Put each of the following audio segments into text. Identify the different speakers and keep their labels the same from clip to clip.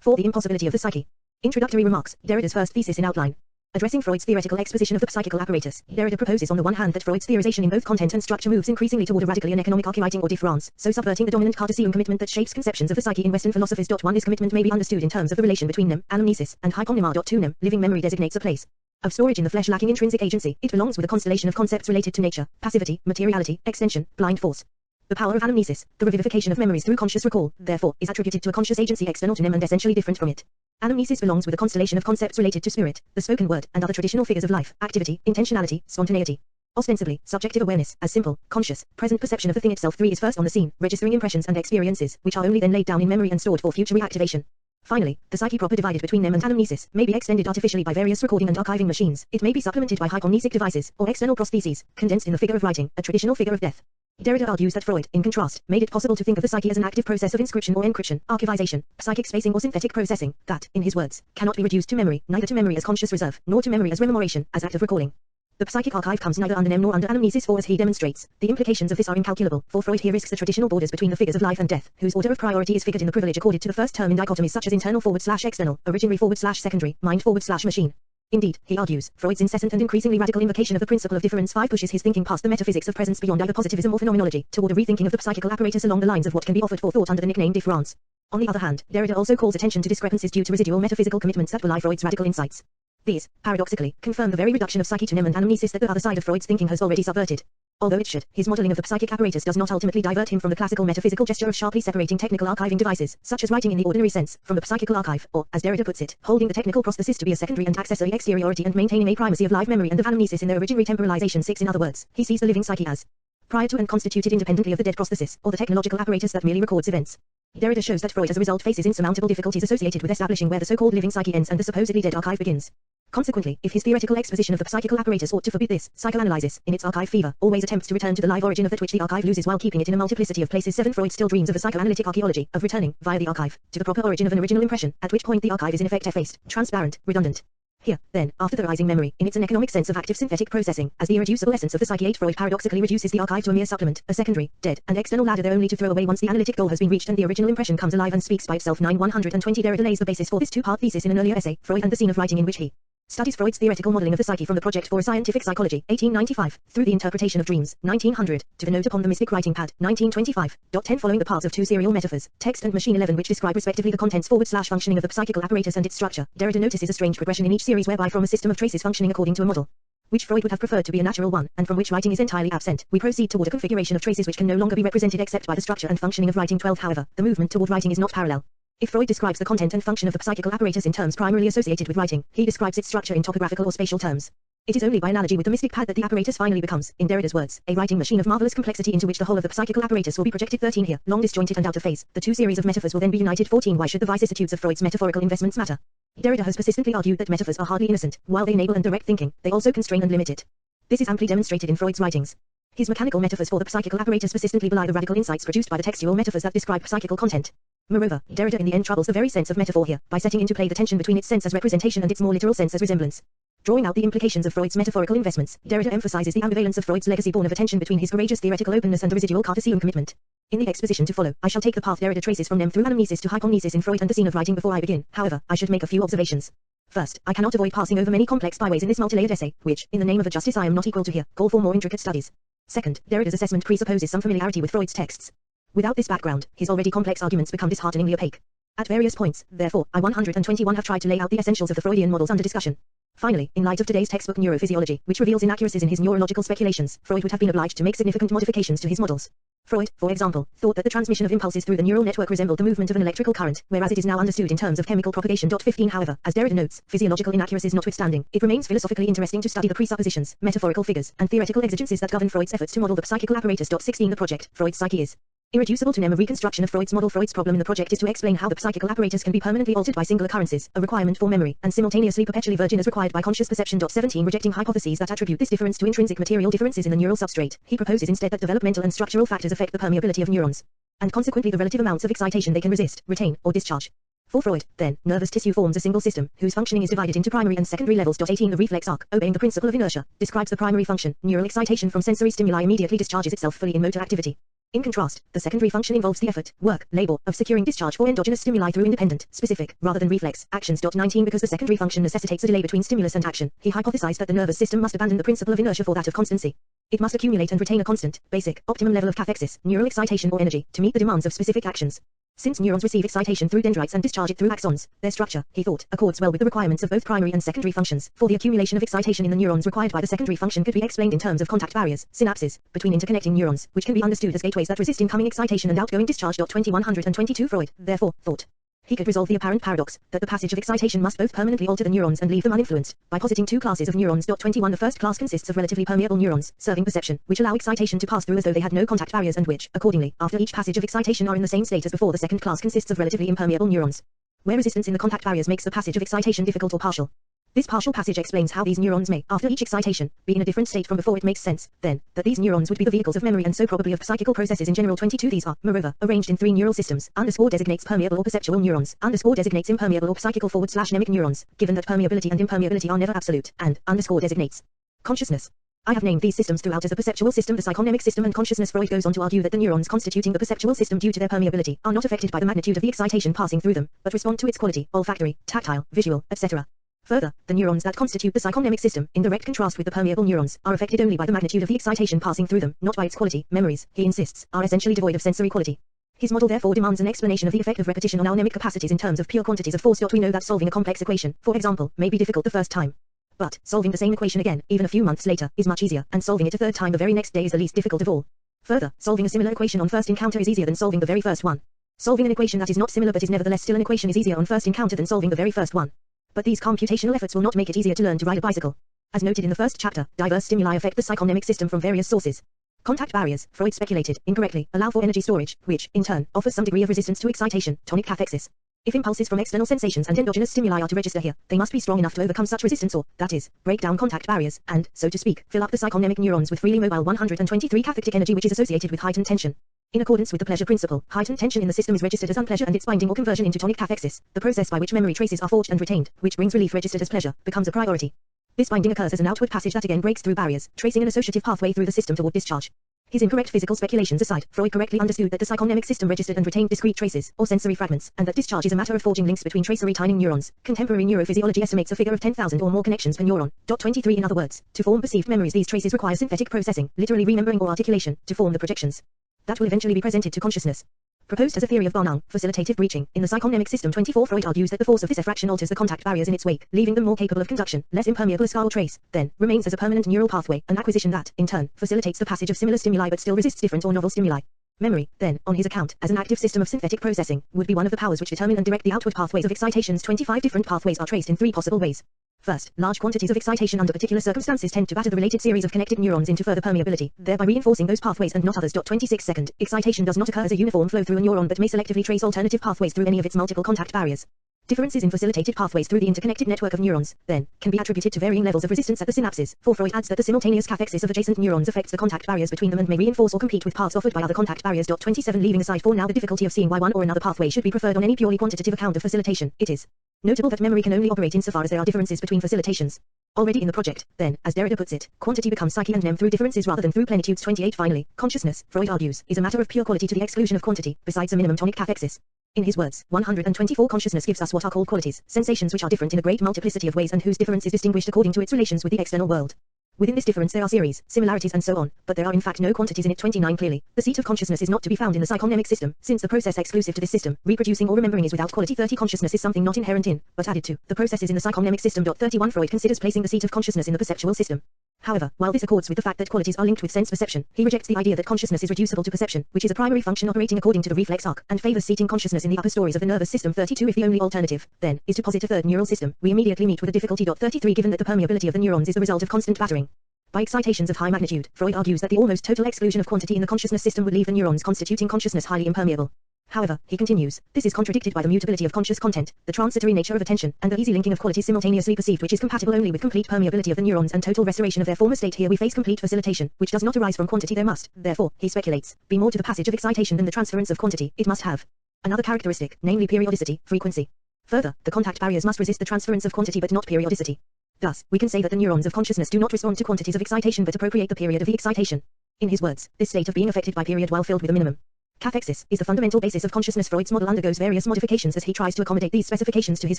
Speaker 1: 4. The impossibility of the psyche. Introductory remarks. Derrida's first thesis in outline. Addressing Freud's theoretical exposition of the psychical apparatus, Derrida proposes on the one hand that Freud's theorization in both content and structure moves increasingly toward a radically uneconomic archiving or difference, so subverting the dominant Cartesian commitment that shapes conceptions of the psyche in Western philosophers. 1. This commitment may be understood in terms of the relation between nem, anamnesis, and hypomnema. 2. Nem, living memory designates a place of storage in the flesh lacking intrinsic agency. It belongs with a constellation of concepts related to nature, passivity, materiality, extension, blind force. The power of anamnesis, the revivification of memories through conscious recall, therefore, is attributed to a conscious agency external to nem and essentially different from it. Anamnesis belongs with a constellation of concepts related to spirit, the spoken word, and other traditional figures of life, activity, intentionality, spontaneity. Ostensibly, subjective awareness, as simple, conscious, present perception of the thing itself. 3 is first on the scene, registering impressions and experiences, which are only then laid down in memory and stored for future reactivation. Finally, the psyche proper divided between nem and anamnesis may be extended artificially by various recording and archiving machines. It may be supplemented by hypomnesic devices, or external prostheses, condensed in the figure of writing, a traditional figure of death. Derrida argues that Freud, in contrast, made it possible to think of the psyche as an active process of inscription or encryption, archivization, psychic spacing or synthetic processing, that, in his words, cannot be reduced to memory, neither to memory as conscious reserve, nor to memory as rememoration, as act of recalling. The psychic archive comes neither under nem nor under anamnesis, for as he demonstrates, the implications of this are incalculable, for Freud here risks the traditional borders between the figures of life and death, whose order of priority is figured in the privilege accorded to the first term in dichotomies such as internal/external, originary/secondary, mind/machine. Indeed, he argues, Freud's incessant and increasingly radical invocation of the principle of difference 5 pushes his thinking past the metaphysics of presence beyond either positivism or phenomenology, toward a rethinking of the psychical apparatus along the lines of what can be offered for thought under the nickname difference. On the other hand, Derrida also calls attention to discrepancies due to residual metaphysical commitments that belie Freud's radical insights. These, paradoxically, confirm the very reduction of psyche to nem and anamnesis that the other side of Freud's thinking has already subverted. Although it should, his modeling of the psychic apparatus does not ultimately divert him from the classical metaphysical gesture of sharply separating technical archiving devices, such as writing in the ordinary sense, from the psychical archive, or, as Derrida puts it, holding the technical prosthesis to be a secondary and accessory exteriority and maintaining a primacy of live memory and of anamnesis in their originary temporalization. 6. In other words, he sees the living psyche as prior to and constituted independently of the dead prosthesis, or the technological apparatus that merely records events. Derrida shows that Freud as a result faces insurmountable difficulties associated with establishing where the so-called living psyche ends and the supposedly dead archive begins. Consequently, if his theoretical exposition of the psychical apparatus ought to forbid this, psychoanalysis, in its archive fever, always attempts to return to the live origin of that which the archive loses while keeping it in a multiplicity of places. 7. Freud still dreams of a psychoanalytic archaeology, of returning, via the archive, to the proper origin of an original impression, at which point the archive is in effect effaced, transparent, redundant. Here, then, after the rising memory, in its economic sense of active synthetic processing, as the irreducible essence of the psyche, 8. Freud paradoxically reduces the archive to a mere supplement, a secondary, dead, and external ladder there only to throw away once the analytic goal has been reached and the original impression comes alive and speaks by itself. 9. 120 Derrida lays the basis for this two-part thesis in an earlier essay, Freud and the Scene of Writing, in which he studies Freud's theoretical modeling of the psyche from the Project for a Scientific Psychology, 1895, through the Interpretation of Dreams, 1900, to the Note upon the Mystic Writing Pad, 1925. 10 Following the paths of two serial metaphors, text and machine 11, which describe respectively the contents/functioning of the psychical apparatus and its structure, Derrida notices a strange progression in each series whereby from a system of traces functioning according to a model, which Freud would have preferred to be a natural one, and from which writing is entirely absent, we proceed toward a configuration of traces which can no longer be represented except by the structure and functioning of writing. 12 However, the movement toward writing is not parallel. If Freud describes the content and function of the psychical apparatus in terms primarily associated with writing, he describes its structure in topographical or spatial terms. It is only by analogy with the mystic pad that the apparatus finally becomes, in Derrida's words, a writing machine of marvelous complexity into which the whole of the psychical apparatus will be projected. 13 Here, long disjointed and out of phase, the two series of metaphors will then be united. 14 Why should the vicissitudes of Freud's metaphorical investments matter? Derrida has persistently argued that metaphors are hardly innocent. While they enable and direct thinking, they also constrain and limit it. This is amply demonstrated in Freud's writings. His mechanical metaphors for the psychical apparatus persistently belie the radical insights produced by the textual metaphors that describe psychical content. Moreover, Derrida in the end troubles the very sense of metaphor here, by setting into play the tension between its sense as representation and its more literal sense as resemblance. Drawing out the implications of Freud's metaphorical investments, Derrida emphasizes the ambivalence of Freud's legacy born of a tension between his courageous theoretical openness and the residual Cartesian commitment. In the exposition to follow, I shall take the path Derrida traces from nem through anamnesis to hypomnesis in Freud and the Scene of Writing. Before I begin, however, I should make a few observations. First, I cannot avoid passing over many complex byways in this multilayered essay, which, in the name of the justice I am not equal to here, call for more intricate studies. Second, Derrida's assessment presupposes some familiarity with Freud's texts. Without this background, his already complex arguments become dishearteningly opaque. At various points, therefore, I 121 have tried to lay out the essentials of the Freudian models under discussion. Finally, in light of today's textbook Neurophysiology, which reveals inaccuracies in his neurological speculations, Freud would have been obliged to make significant modifications to his models. Freud, for example, thought that the transmission of impulses through the neural network resembled the movement of an electrical current, whereas it is now understood in terms of chemical propagation. 15 However, as Derrida notes, physiological inaccuracies notwithstanding, it remains philosophically interesting to study the presuppositions, metaphorical figures, and theoretical exigencies that govern Freud's efforts to model the psychical apparatus. 16 The project, Freud's psyche is irreducible to nem. A reconstruction of Freud's model. Freud's problem in the project is to explain how the psychical apparatus can be permanently altered by single occurrences, a requirement for memory, and simultaneously perpetually virgin as required by conscious perception. 17 Rejecting hypotheses that attribute this difference to intrinsic material differences in the neural substrate, he proposes instead that developmental and structural factors affect the permeability of neurons, and consequently the relative amounts of excitation they can resist, retain, or discharge. For Freud, then, nervous tissue forms a single system, whose functioning is divided into primary and secondary levels. 18 The reflex arc, obeying the principle of inertia, describes the primary function. Neural excitation from sensory stimuli immediately discharges itself fully in motor activity. In contrast, the secondary function involves the effort, work, labor, of securing discharge for endogenous stimuli through independent, specific, rather than reflex, actions. 19 Because the secondary function necessitates a delay between stimulus and action, he hypothesized that the nervous system must abandon the principle of inertia for that of constancy. It must accumulate and retain a constant, basic, optimum level of cathexis, neural excitation or energy, to meet the demands of specific actions. Since neurons receive excitation through dendrites and discharge it through axons, their structure, he thought, accords well with the requirements of both primary and secondary functions, for the accumulation of excitation in the neurons required by the secondary function could be explained in terms of contact barriers, synapses, between interconnecting neurons, which can be understood as gateways that resist incoming excitation and outgoing discharge. 2122 Freud, therefore, thought he could resolve the apparent paradox that the passage of excitation must both permanently alter the neurons and leave them uninfluenced, by positing two classes of neurons. 21 The first class consists of relatively permeable neurons, serving perception, which allow excitation to pass through as though they had no contact barriers and which, accordingly, after each passage of excitation are in the same state as before. The second class consists of relatively impermeable neurons, where resistance in the contact barriers makes the passage of excitation difficult or partial. This partial passage explains how these neurons may, after each excitation, be in a different state from before. It makes sense, then, that these neurons would be the vehicles of memory and so probably of psychical processes in general. 22 These are, moreover, arranged in three neural systems. Underscore designates permeable or perceptual neurons. Underscore designates impermeable or psychical / mnemic neurons, given that permeability and impermeability are never absolute, and, underscore designates consciousness. I have named these systems throughout as a perceptual system, the psychonemic system and consciousness. Freud goes on to argue that the neurons constituting the perceptual system due to their permeability are not affected by the magnitude of the excitation passing through them, but respond to its quality, olfactory, tactile, visual, etc. Further, the neurons that constitute the psychonemic system, in direct contrast with the permeable neurons, are affected only by the magnitude of the excitation passing through them, not by its quality. Memories, he insists, are essentially devoid of sensory quality. His model therefore demands an explanation of the effect of repetition on our mnemic capacities in terms of pure quantities of force. We know that solving a complex equation, for example, may be difficult the first time. But, solving the same equation again, even a few months later, is much easier, and solving it a third time the very next day is the least difficult of all. Further, solving a similar equation on first encounter is easier than solving the very first one. Solving an equation that is not similar but is nevertheless still an equation is easier on first encounter than solving the very first one. But these computational efforts will not make it easier to learn to ride a bicycle. As noted in the first chapter, diverse stimuli affect the psychonemic system from various sources. Contact barriers, Freud speculated, incorrectly, allow for energy storage, which, in turn, offers some degree of resistance to excitation, tonic cathexis. If impulses from external sensations and endogenous stimuli are to register here, they must be strong enough to overcome such resistance or, that is, break down contact barriers, and, so to speak, fill up the psychonemic neurons with freely mobile 123 cathectic energy which is associated with heightened tension. In accordance with the pleasure principle, heightened tension in the system is registered as unpleasure and its binding or conversion into tonic cathexis, the process by which memory traces are forged and retained, which brings relief registered as pleasure, becomes a priority. This binding occurs as an outward passage that again breaks through barriers, tracing an associative pathway through the system toward discharge. His incorrect physical speculations aside, Freud correctly understood that the psychonemic system registered and retained discrete traces, or sensory fragments, and that discharge is a matter of forging links between tracery-tining neurons. Contemporary neurophysiology estimates a figure of 10,000 or more connections per neuron. 23 In other words, to form perceived memories these traces require synthetic processing, literally remembering or articulation, to form the projections that will eventually be presented to consciousness. Proposed as a theory of Barnung, facilitative breaching, in the psychonemic system. 24 Freud argues that the force of this effraction alters the contact barriers in its wake, leaving them more capable of conduction, less impermeable. A scar or trace, then, remains as a permanent neural pathway, an acquisition that, in turn, facilitates the passage of similar stimuli but still resists different or novel stimuli. Memory, then, on his account, as an active system of synthetic processing, would be one of the powers which determine and direct the outward pathways of excitations. 25 Different pathways are traced in three possible ways. First, large quantities of excitation under particular circumstances tend to batter the related series of connected neurons into further permeability, thereby reinforcing those pathways and not others. 26 Second, excitation does not occur as a uniform flow through a neuron but may selectively trace alternative pathways through any of its multiple contact barriers. Differences in facilitated pathways through the interconnected network of neurons, then, can be attributed to varying levels of resistance at the synapses, for Freud adds that the simultaneous cathexis of adjacent neurons affects the contact barriers between them and may reinforce or compete with paths offered by other contact barriers. 27 Leaving aside for now the difficulty of seeing why one or another pathway should be preferred on any purely quantitative account of facilitation, it is notable that memory can only operate insofar as there are differences between facilitations. Already in the project, then, as Derrida puts it, quantity becomes psyche and mnem through differences rather than through plenitudes. 28 Finally, consciousness, Freud argues, is a matter of pure quality to the exclusion of quantity, besides a minimum tonic cathexis. In his words, 124 consciousness gives us what are called qualities, sensations which are different in a great multiplicity of ways and whose difference is distinguished according to its relations with the external world. Within this difference there are series, similarities and so on, but there are in fact no quantities in it. 29 Clearly, the seat of consciousness is not to be found in the psychonemic system, since the process exclusive to this system, reproducing or remembering, is without quality. 30 Consciousness is something not inherent in, but added to, the processes in the psychonemic system. 31 Freud considers placing the seat of consciousness in the perceptual system. However, while this accords with the fact that qualities are linked with sense perception, he rejects the idea that consciousness is reducible to perception, which is a primary function operating according to the reflex arc, and favors seating consciousness in the upper stories of the nervous system. 32 If the only alternative, then, is to posit a third neural system, we immediately meet with a difficulty. 33 Given that the permeability of the neurons is the result of constant battering by excitations of high magnitude, Freud argues that the almost total exclusion of quantity in the consciousness system would leave the neurons constituting consciousness highly impermeable. However, he continues, this is contradicted by the mutability of conscious content, the transitory nature of attention, and the easy linking of qualities simultaneously perceived, which is compatible only with complete permeability of the neurons and total restoration of their former state. Here we face complete facilitation, which does not arise from quantity. There must, therefore, he speculates, be more to the passage of excitation than the transference of quantity. It must have another characteristic, namely periodicity, frequency. Further, the contact barriers must resist the transference of quantity but not periodicity. Thus, we can say that the neurons of consciousness do not respond to quantities of excitation but appropriate the period of the excitation. In his words, this state of being affected by period while filled with a minimum cathexis is the fundamental basis of consciousness. Freud's model undergoes various modifications as he tries to accommodate these specifications to his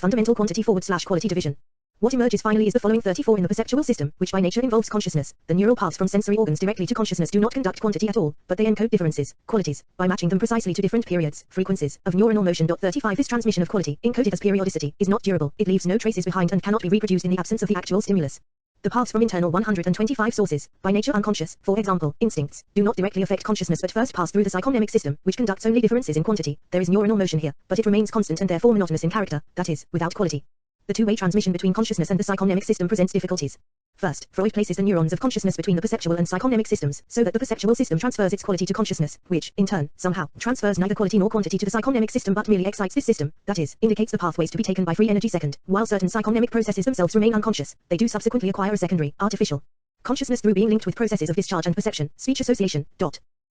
Speaker 1: fundamental quantity/quality division. What emerges finally is the following 34 in the perceptual system, which by nature involves consciousness. The neural paths from sensory organs directly to consciousness do not conduct quantity at all, but they encode differences, qualities, by matching them precisely to different periods, frequencies, of neuronal motion. 35 This transmission of quality, encoded as periodicity, is not durable, it leaves no traces behind and cannot be reproduced in the absence of the actual stimulus. The paths from internal 125 sources, by nature unconscious, for example, instincts, do not directly affect consciousness but first pass through the psychonemic system, which conducts only differences in quantity. There is neuronal motion here, but it remains constant and therefore monotonous in character, that is, without quality. The two-way transmission between consciousness and the psychonemic system presents difficulties. First, Freud places the neurons of consciousness between the perceptual and psychonemic systems, so that the perceptual system transfers its quality to consciousness, which, in turn, somehow, transfers neither quality nor quantity to the psychonemic system but merely excites this system, that is, indicates the pathways to be taken by free energy. Second, while certain psychonemic processes themselves remain unconscious, they do subsequently acquire a secondary, artificial consciousness through being linked with processes of discharge and perception, speech association.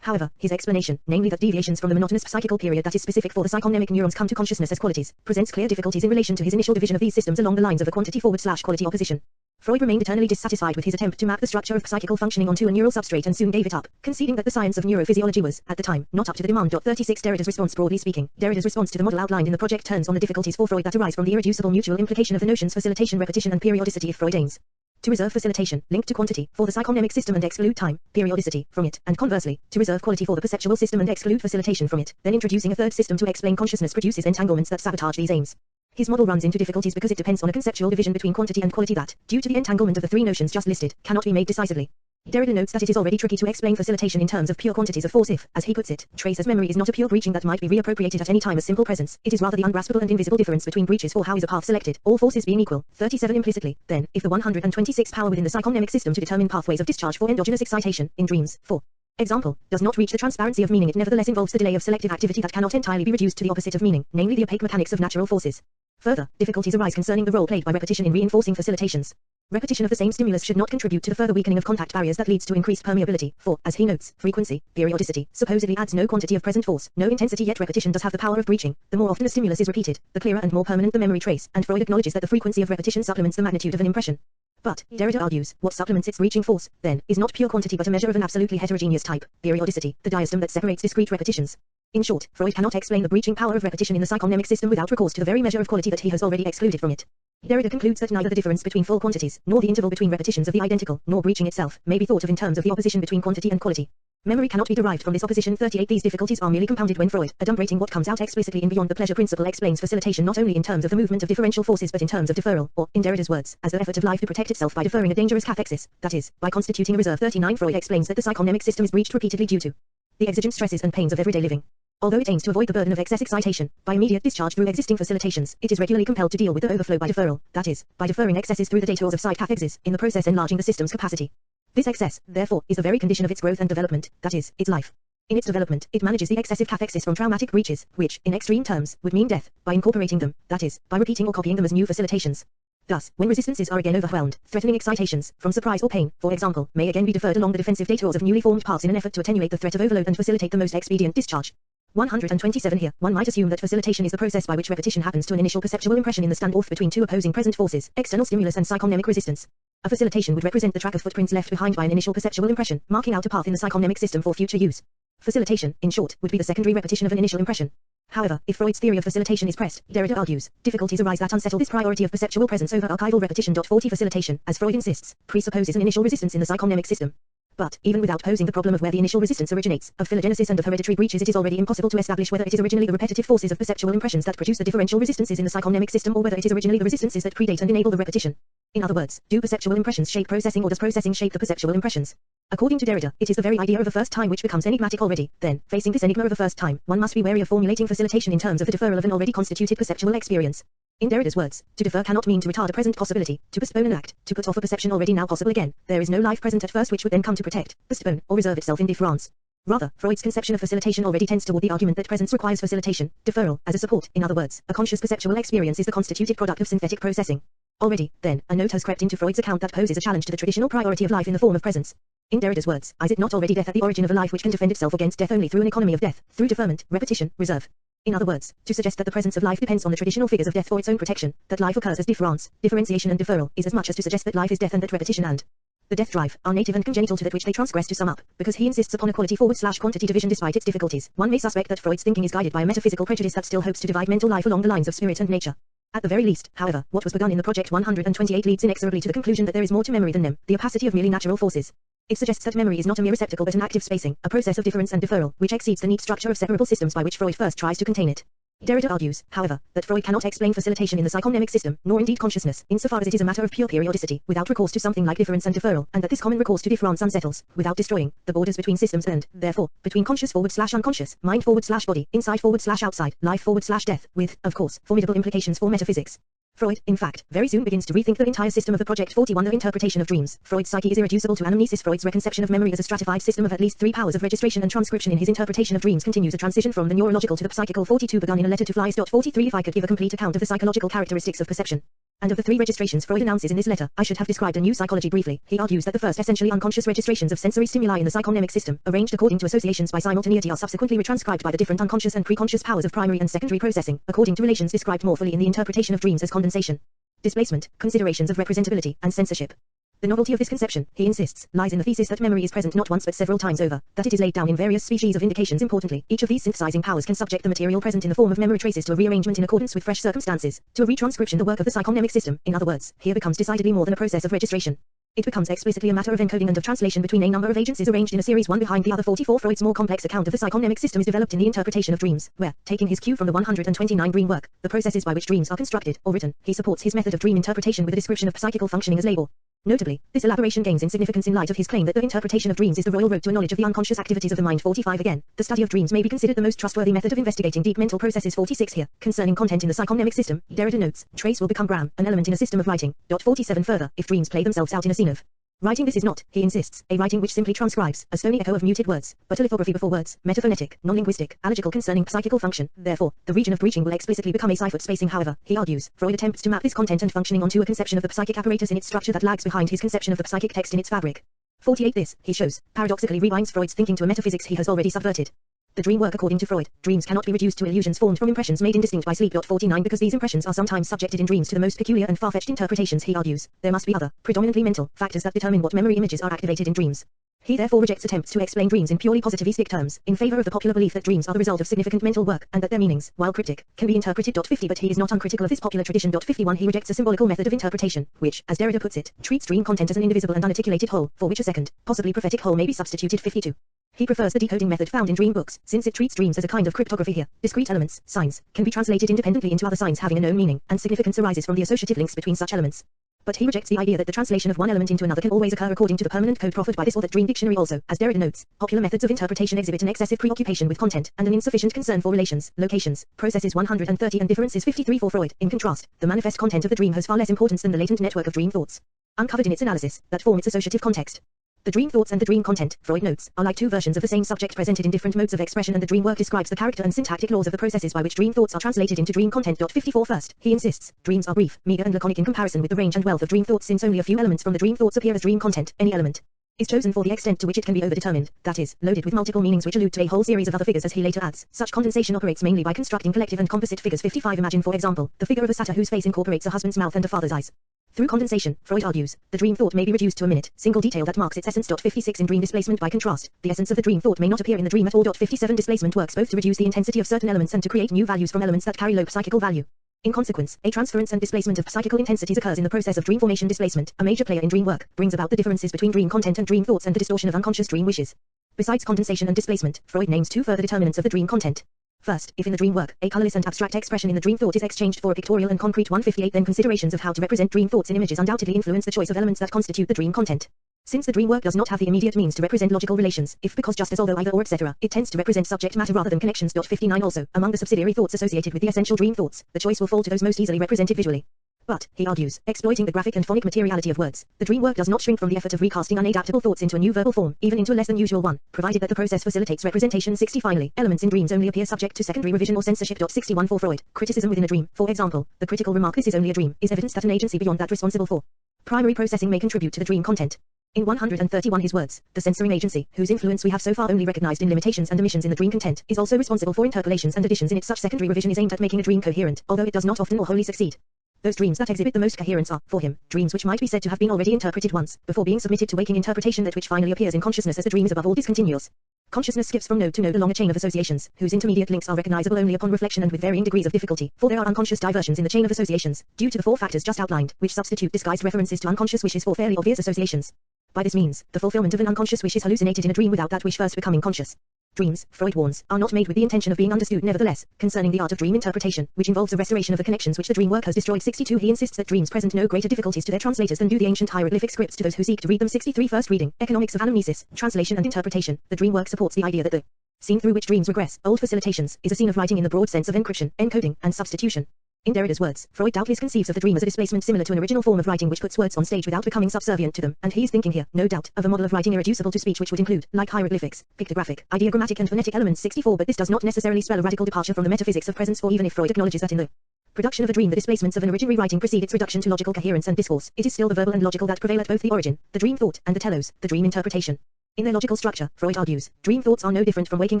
Speaker 1: However, his explanation, namely that deviations from the monotonous psychical period that is specific for the psychonemic neurons come to consciousness as qualities, presents clear difficulties in relation to his initial division of these systems along the lines of a quantity/quality opposition. Freud remained eternally dissatisfied with his attempt to map the structure of psychical functioning onto a neural substrate and soon gave it up, conceding that the science of neurophysiology was, at the time, not up to the demand. 36 Derrida's response. Broadly speaking, Derrida's response to the model outlined in the project turns on the difficulties for Freud that arise from the irreducible mutual implication of the notions facilitation, repetition and periodicity. If Freud aims to reserve facilitation, linked to quantity, for the psychonemic system and exclude time, periodicity, from it, and conversely, to reserve quality for the perceptual system and exclude facilitation from it, then introducing a third system to explain consciousness produces entanglements that sabotage these aims. His model runs into difficulties because it depends on a conceptual division between quantity and quality that, due to the entanglement of the three notions just listed, cannot be made decisively. Derrida notes that it is already tricky to explain facilitation in terms of pure quantities of force if, as he puts it, trace as memory is not a pure breaching that might be reappropriated at any time as simple presence, it is rather the ungraspable and invisible difference between breaches. For how is a path selected, all forces being equal. 37 Implicitly, then, if the 126 power within the psychonemic system to determine pathways of discharge for endogenous excitation, in dreams, for example, does not reach the transparency of meaning, it nevertheless involves the delay of selective activity that cannot entirely be reduced to the opposite of meaning, namely the opaque mechanics of natural forces. Further, difficulties arise concerning the role played by repetition in reinforcing facilitations. Repetition of the same stimulus should not contribute to the further weakening of contact barriers that leads to increased permeability, for, as he notes, frequency, periodicity, supposedly adds no quantity of present force, no intensity, yet repetition does have the power of breaching. The more often a stimulus is repeated, the clearer and more permanent the memory trace, and Freud acknowledges that the frequency of repetition supplements the magnitude of an impression. But, Derrida argues, what supplements its breaching force, then, is not pure quantity but a measure of an absolutely heterogeneous type, periodicity, the diastem that separates discrete repetitions. In short, Freud cannot explain the breaching power of repetition in the psychonemic system without recourse to the very measure of quality that he has already excluded from it. Derrida concludes that neither the difference between full quantities, nor the interval between repetitions of the identical, nor breaching itself, may be thought of in terms of the opposition between quantity and quality. Memory cannot be derived from this opposition. 38 These difficulties are merely compounded when Freud, adumbrating what comes out explicitly in Beyond the Pleasure Principle, explains facilitation not only in terms of the movement of differential forces but in terms of deferral, or, in Derrida's words, as the effort of life to protect itself by deferring a dangerous cathexis, that is, by constituting a reserve. 39 Freud explains that the psychonemic system is breached repeatedly due to the exigent stresses and pains of everyday living. Although it aims to avoid the burden of excess excitation, by immediate discharge through existing facilitations, it is regularly compelled to deal with the overflow by deferral, that is, by deferring excesses through the detours of side cathexis, in the process enlarging the system's capacity. This excess, therefore, is the very condition of its growth and development, that is, its life. In its development, it manages the excessive cathexis from traumatic breaches, which, in extreme terms, would mean death, by incorporating them, that is, by repeating or copying them as new facilitations. Thus, when resistances are again overwhelmed, threatening excitations, from surprise or pain, for example, may again be deferred along the defensive detours of newly formed paths in an effort to attenuate the threat of overload and facilitate the most expedient discharge. 127 Here, one might assume that facilitation is the process by which repetition happens to an initial perceptual impression in the standoff between two opposing present forces, external stimulus and psychonemic resistance. A facilitation would represent the track of footprints left behind by an initial perceptual impression, marking out a path in the psychonemic system for future use. Facilitation, in short, would be the secondary repetition of an initial impression. However, if Freud's theory of facilitation is pressed, Derrida argues, difficulties arise that unsettle this priority of perceptual presence over archival repetition. 40 Facilitation, as Freud insists, presupposes an initial resistance in the psychonemic system. But, even without posing the problem of where the initial resistance originates, of phylogenesis and of hereditary breaches, it is already impossible to establish whether it is originally the repetitive forces of perceptual impressions that produce the differential resistances in the psychonemic system or whether it is originally the resistances that predate and enable the repetition. In other words, do perceptual impressions shape processing or does processing shape the perceptual impressions? According to Derrida, it is the very idea of a first time which becomes enigmatic already. Then, facing this enigma of a first time, one must be wary of formulating facilitation in terms of the deferral of an already constituted perceptual experience. In Derrida's words, to defer cannot mean to retard a present possibility, to postpone an act, to put off a perception already now possible again. There is no life present at first which would then come to protect, postpone, or reserve itself in difference. Rather, Freud's conception of facilitation already tends toward the argument that presence requires facilitation, deferral, as a support. In other words, a conscious perceptual experience is the constituted product of synthetic processing. Already, then, a note has crept into Freud's account that poses a challenge to the traditional priority of life in the form of presence. In Derrida's words, is it not already death at the origin of a life which can defend itself against death only through an economy of death, through deferment, repetition, reserve? In other words, to suggest that the presence of life depends on the traditional figures of death for its own protection, that life occurs as difference, differentiation and deferral, is as much as to suggest that life is death and that repetition and The death drive are native and congenital to that which they transgress. To sum up, because he insists upon a quality/quantity division despite its difficulties, one may suspect that Freud's thinking is guided by a metaphysical prejudice that still hopes to divide mental life along the lines of spirit and nature. At the very least, however, what was begun in the Project 128 leads inexorably to the conclusion that there is more to memory than the opacity of merely natural forces. It suggests that memory is not a mere receptacle but an active spacing, a process of difference and deferral, which exceeds the neat structure of separable systems by which Freud first tries to contain it. Derrida argues, however, that Freud cannot explain facilitation in the psychomnemic system, nor indeed consciousness, insofar as it is a matter of pure periodicity, without recourse to something like difference and deferral, and that this common recourse to difference unsettles, without destroying, the borders between systems and, therefore, between conscious/unconscious, mind/body, inside/outside, life/death, with, of course, formidable implications for metaphysics. Freud, in fact, very soon begins to rethink the entire system of the Project 41 of interpretation of dreams. Freud's psyche is irreducible to anamnesis. Freud's reconception of memory as a stratified system of at least 3 powers of registration and transcription in his interpretation of dreams continues a transition from the neurological to the psychical. 42 begun in a letter to Flies. 43 If I could give a complete account of the psychological characteristics of perception and of the 3 registrations Freud announces in this letter, I should have described a new psychology briefly. He argues that the first essentially unconscious registrations of sensory stimuli in the psychomnemic system, arranged according to associations by simultaneity, are subsequently retranscribed by the different unconscious and preconscious powers of primary and secondary processing, according to relations described more fully in the interpretation of dreams as condensation, displacement, considerations of representability, and censorship. The novelty of this conception, he insists, lies in the thesis that memory is present not once but several times over, that it is laid down in various species of indications. Importantly, each of these synthesizing powers can subject the material present in the form of memory traces to a rearrangement in accordance with fresh circumstances, to a retranscription, the work of the psychomnemic system. In other words, here becomes decidedly more than a process of registration. It becomes explicitly a matter of encoding and of translation between a number of agencies arranged in a series one behind the other. 44 Freud's more complex account of the psychomnemic system is developed in the interpretation of dreams, where, taking his cue from the 129 dream work, the processes by which dreams are constructed, or written, he supports his method of dream interpretation with a description of psychical functioning as label. Notably, this elaboration gains in significance in light of his claim that the interpretation of dreams is the royal road to a knowledge of the unconscious activities of the mind. 45 Again, the study of dreams may be considered the most trustworthy method of investigating deep mental processes. 46 Here, concerning content in the psychomnemic system, Derrida notes, trace will become gram, an element in a system of writing. 47 Further, if dreams play themselves out in a scene of writing, this is not, he insists, a writing which simply transcribes, a stony echo of muted words, but a lithography before words, metaphonetic, non-linguistic, alogical concerning psychical function. Therefore, the region of breaching will explicitly become a ciphered spacing. However, he argues, Freud attempts to map this content and functioning onto a conception of the psychic apparatus in its structure that lags behind his conception of the psychic text in its fabric. 48 This, he shows, paradoxically rewinds Freud's thinking to a metaphysics he has already subverted. The dream work. According to Freud, dreams cannot be reduced to illusions formed from impressions made indistinct by sleep. 49 Because these impressions are sometimes subjected in dreams to the most peculiar and far-fetched interpretations, he argues, there must be other, predominantly mental, factors that determine what memory images are activated in dreams. He therefore rejects attempts to explain dreams in purely positivistic terms, in favor of the popular belief that dreams are the result of significant mental work, and that their meanings, while cryptic, can be interpreted. 50 But he is not uncritical of this popular tradition. 51 He rejects a symbolical method of interpretation, which, as Derrida puts it, treats dream content as an indivisible and unarticulated whole, for which a second, possibly prophetic whole may be substituted. 52 He prefers the decoding method found in dream books, since it treats dreams as a kind of cryptography. Here, discrete elements, signs, can be translated independently into other signs having a known meaning, and significance arises from the associative links between such elements. But he rejects the idea that the translation of one element into another can always occur according to the permanent code proffered by this or that dream dictionary. Also, as Derrida notes, popular methods of interpretation exhibit an excessive preoccupation with content, and an insufficient concern for relations, locations, processes. 130 and differences. 53 For Freud, in contrast, the manifest content of the dream has far less importance than the latent network of dream thoughts, uncovered in its analysis, that form its associative context. The dream thoughts and the dream content, Freud notes, are like two versions of the same subject presented in different modes of expression, and the dream work describes the character and syntactic laws of the processes by which dream thoughts are translated into dream content. 54 First, he insists, dreams are brief, meager and laconic in comparison with the range and wealth of dream thoughts, since only a few elements from the dream thoughts appear as dream content. Any element is chosen for the extent to which it can be overdetermined, that is, loaded with multiple meanings which allude to a whole series of other figures. As he later adds, such condensation operates mainly by constructing collective and composite figures. 55 Imagine, for example, the figure of a satyr whose face incorporates a husband's mouth and a father's eyes. Through condensation, Freud argues, the dream thought may be reduced to a minute, single detail that marks its essence. 56 In dream displacement, by contrast, the essence of the dream thought may not appear in the dream at all. 57 Displacement works both to reduce the intensity of certain elements and to create new values from elements that carry low psychical value. In consequence, a transference and displacement of psychical intensities occurs in the process of dream formation. Displacement, a major player in dream work, brings about the differences between dream content and dream thoughts and the distortion of unconscious dream wishes. Besides condensation and displacement, Freud names 2 further determinants of the dream content. First, if in the dream work, a colorless and abstract expression in the dream thought is exchanged for a pictorial and concrete 158, then considerations of how to represent dream thoughts in images undoubtedly influence the choice of elements that constitute the dream content. Since the dream work does not have the immediate means to represent logical relations, if because just as although either or etc., it tends to represent subject matter rather than connections. 59 Also, among the subsidiary thoughts associated with the essential dream thoughts, the choice will fall to those most easily represented visually. But, he argues, exploiting the graphic and phonic materiality of words, the dream work does not shrink from the effort of recasting unadaptable thoughts into a new verbal form, even into a less than usual one, provided that the process facilitates representation. 60 Finally, elements in dreams only appear subject to secondary revision or censorship. 61 For Freud, criticism within a dream, for example, the critical remark "this is only a dream," is evidence that an agency beyond that responsible for primary processing may contribute to the dream content. In 131 his words, the censoring agency, whose influence we have so far only recognized in limitations and omissions in the dream content, is also responsible for interpolations and additions in it. Such secondary revision is aimed at making a dream coherent, although it does not often or wholly succeed. Those dreams that exhibit the most coherence are, for him, dreams which might be said to have been already interpreted once, before being submitted to waking interpretation, that which finally appears in consciousness as a dream is above all discontinuous. Consciousness skips from node to node along a chain of associations, whose intermediate links are recognizable only upon reflection and with varying degrees of difficulty, for there are unconscious diversions in the chain of associations, due to the 4 factors just outlined, which substitute disguised references to unconscious wishes for fairly obvious associations. By this means, the fulfillment of an unconscious wish is hallucinated in a dream without that wish first becoming conscious. Dreams, Freud warns, are not made with the intention of being understood. Nevertheless, concerning the art of dream interpretation, which involves a restoration of the connections which the dream work has destroyed. 62. He insists that dreams present no greater difficulties to their translators than do the ancient hieroglyphic scripts to those who seek to read them. 63. First reading, Economics of Anamnesis, Translation and Interpretation. The dream work supports the idea that the scene through which dreams regress, old facilitations, is a scene of writing in the broad sense of encryption, encoding, and substitution. In Derrida's words, Freud doubtless conceives of the dream as a displacement similar to an original form of writing which puts words on stage without becoming subservient to them, and he is thinking here, no doubt, of a model of writing irreducible to speech which would include, like hieroglyphics, pictographic, ideogrammatic and phonetic elements. 64. But this does not necessarily spell a radical departure from the metaphysics of presence, for even if Freud acknowledges that in the production of a dream the displacements of an originary writing precede its reduction to logical coherence and discourse, it is still the verbal and logical that prevail at both the origin, the dream thought, and the telos, the dream interpretation. In their logical structure, Freud argues, dream thoughts are no different from waking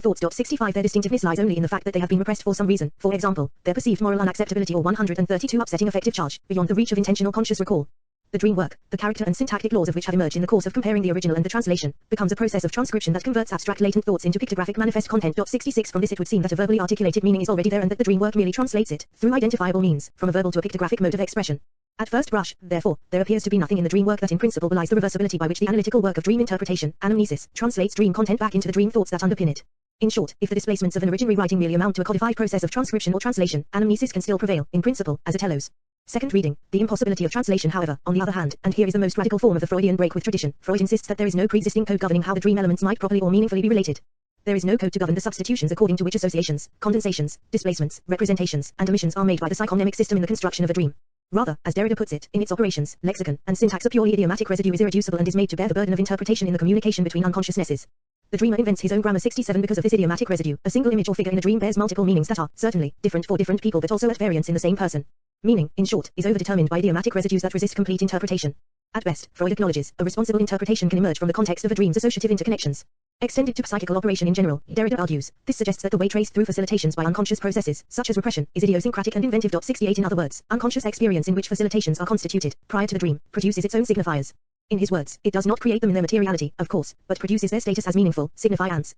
Speaker 1: thoughts. 65. Their distinctiveness lies only in the fact that they have been repressed for some reason, for example, their perceived moral unacceptability or 132 upsetting affective charge, beyond the reach of intentional conscious recall. The dream work, the character and syntactic laws of which have emerged in the course of comparing the original and the translation, becomes a process of transcription that converts abstract latent thoughts into pictographic manifest content. 66. From this it would seem that a verbally articulated meaning is already there and that the dream work merely translates it, through identifiable means, from a verbal to a pictographic mode of expression. At first blush, therefore, there appears to be nothing in the dream work that in principle belies the reversibility by which the analytical work of dream interpretation, anamnesis, translates dream content back into the dream thoughts that underpin it. In short, if the displacements of an originary writing merely amount to a codified process of transcription or translation, anamnesis can still prevail, in principle, as a telos. Second reading, the impossibility of translation. However, on the other hand, and here is the most radical form of the Freudian break with tradition, Freud insists that there is no pre-existing code governing how the dream elements might properly or meaningfully be related. There is no code to govern the substitutions according to which associations, condensations, displacements, representations, and omissions are made by the psychonemic system in the construction of a dream. Rather, as Derrida puts it, in its operations, lexicon, and syntax a purely idiomatic residue is irreducible and is made to bear the burden of interpretation in the communication between unconsciousnesses. The dreamer invents his own grammar. 67. Because of this idiomatic residue, a single image or figure in a dream bears multiple meanings that are, certainly, different for different people but also at variance in the same person. Meaning, in short, is overdetermined by idiomatic residues that resist complete interpretation. At best, Freud acknowledges, a responsible interpretation can emerge from the context of a dream's associative interconnections. Extended to psychical operation in general, Derrida argues, this suggests that the way traced through facilitations by unconscious processes, such as repression, is idiosyncratic and inventive. 68. In other words, unconscious experience in which facilitations are constituted, prior to the dream, produces its own signifiers. In his words, it does not create them in their materiality, of course, but produces their status as meaningful, signifiers.